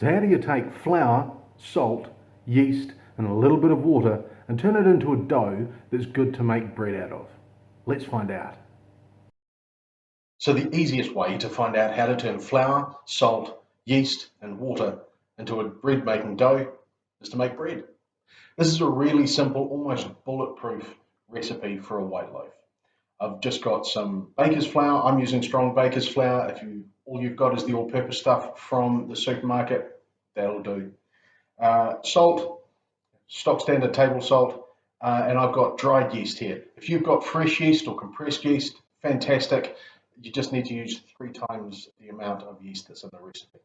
So how do you take flour, salt, yeast and a little bit of water and turn it into a dough that's good to make bread out of? Let's find out. So the easiest way to find out how to turn flour, salt, yeast and water into a bread making dough is to make bread. This is a really simple, almost bulletproof recipe for a white loaf. I've just got some baker's flour. I'm using strong baker's flour. If all you've got is the all-purpose stuff from the supermarket, that'll do. Salt, stock standard table salt, and I've got dried yeast here. If you've got fresh yeast or compressed yeast, fantastic. You just need to use 3 times the amount of yeast that's in the recipe.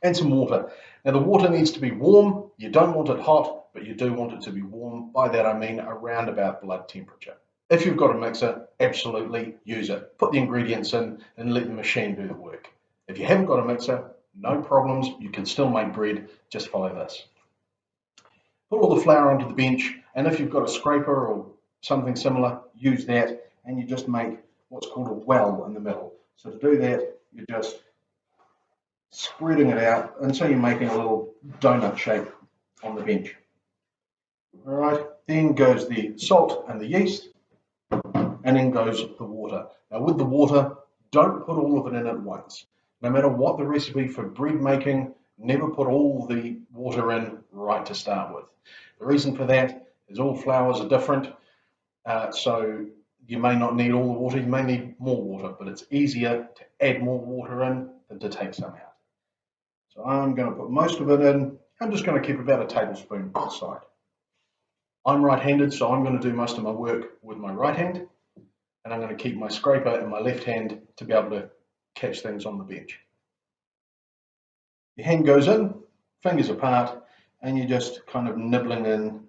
And some water. Now the water needs to be warm. You don't want it hot, but you do want it to be warm. By that I mean around about blood temperature. If you've got a mixer, absolutely use it. Put the ingredients in and let the machine do the work. If you haven't got a mixer, no problems. You can still make bread. Just follow this. Put all the flour onto the bench, and if you've got a scraper or something similar, use that, and you just make what's called a well in the middle. So to do that, you're just spreading it out until you're making a little donut shape on the bench. All right, then goes the salt and the yeast, and then goes the water. Now with the water, don't put all of it in at once. No matter what the recipe for bread making, never put all the water in right to start with. The reason for that is all flours are different, so you may not need all the water, you may need more water, but it's easier to add more water in than to take some out. So I'm going to put most of it in. I'm just going to keep about a tablespoon to the side. I'm right-handed, so I'm going to do most of my work with my right hand, and I'm going to keep my scraper in my left hand to be able to catch things on the bench. Your hand goes in, fingers apart, and you're just kind of nibbling in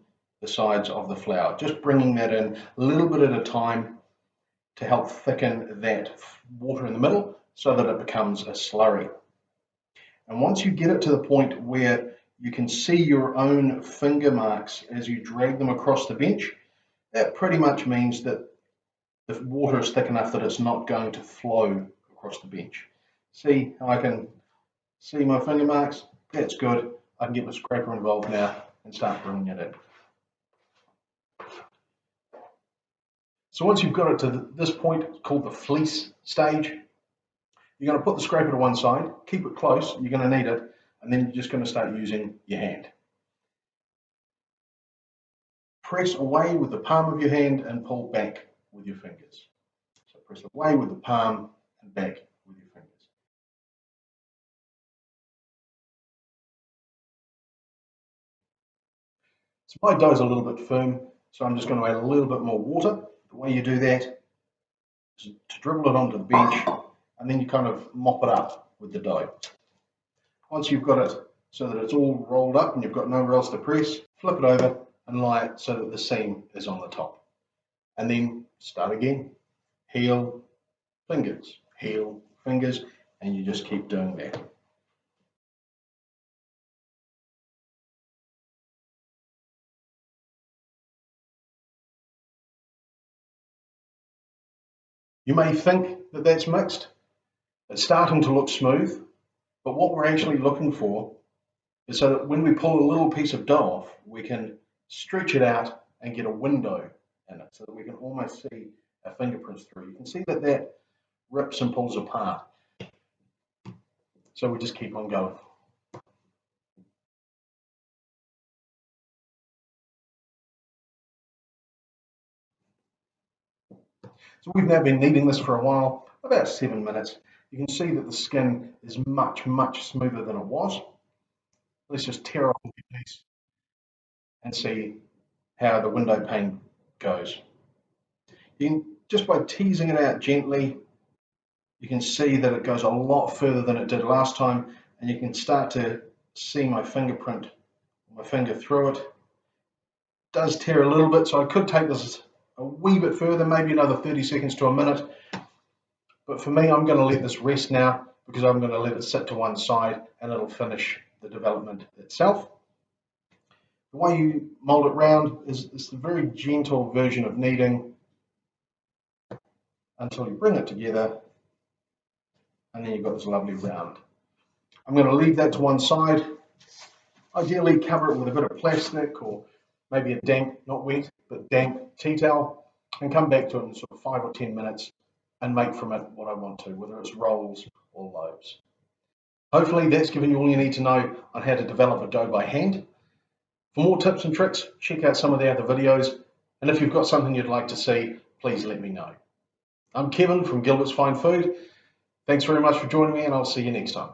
the sides of the flour, just bringing that in a little bit at a time to help thicken that water in the middle so that it becomes a slurry. And once you get it to the point where you can see your own finger marks as you drag them across the bench, that pretty much means that the water is thick enough that it's not going to flow across the bench. See how I can see my finger marks? That's good. I can get the scraper involved now and start bringing it in. So once you've got it to this point, it's called the fleece stage, you're going to put the scraper to one side, keep it close, you're going to need it, and then you're just going to start using your hand. Press away with the palm of your hand and pull back with your fingers. So press away with the palm and back with your fingers. So my dough is a little bit firm, so I'm just going to add a little bit more water. The way you do that is to dribble it onto the bench, and then you kind of mop it up with the dough. Once you've got it so that it's all rolled up and you've got nowhere else to press, flip it over and lie it so that the seam is on the top. And then start again. Heel, fingers, and you just keep doing that. You may think that that's mixed. It's starting to look smooth, but what we're actually looking for is so that when we pull a little piece of dough off, we can stretch it out and get a window in it so that we can almost see our fingerprints through. You can see that that rips and pulls apart. So we just keep on going. So we've now been kneading this for a while, about 7 minutes. You can see that the skin is much, much smoother than it was. Let's just tear off a piece and see how the window pane goes. Just by teasing it out gently, you can see that it goes a lot further than it did last time, and you can start to see my fingerprint, my finger through it. It does tear a little bit, so I could take this a wee bit further, maybe another 30 seconds to a minute. But for me, I'm going to let this rest now because I'm going to let it sit to one side and it'll finish the development itself. The way you mold it round is a very gentle version of kneading until you bring it together, and then you've got this lovely round. I'm going to leave that to one side. Ideally cover it with a bit of plastic or maybe a damp, not wet, but damp tea towel, and come back to it in sort of 5 or 10 minutes and make from it what I want to, whether it's rolls or loaves. Hopefully that's given you all you need to know on how to develop a dough by hand. For more tips and tricks, check out some of the other videos, and if you've got something you'd like to see, please let me know. I'm Kevin from Gilbert's Fine Food. Thanks very much for joining me, and I'll see you next time.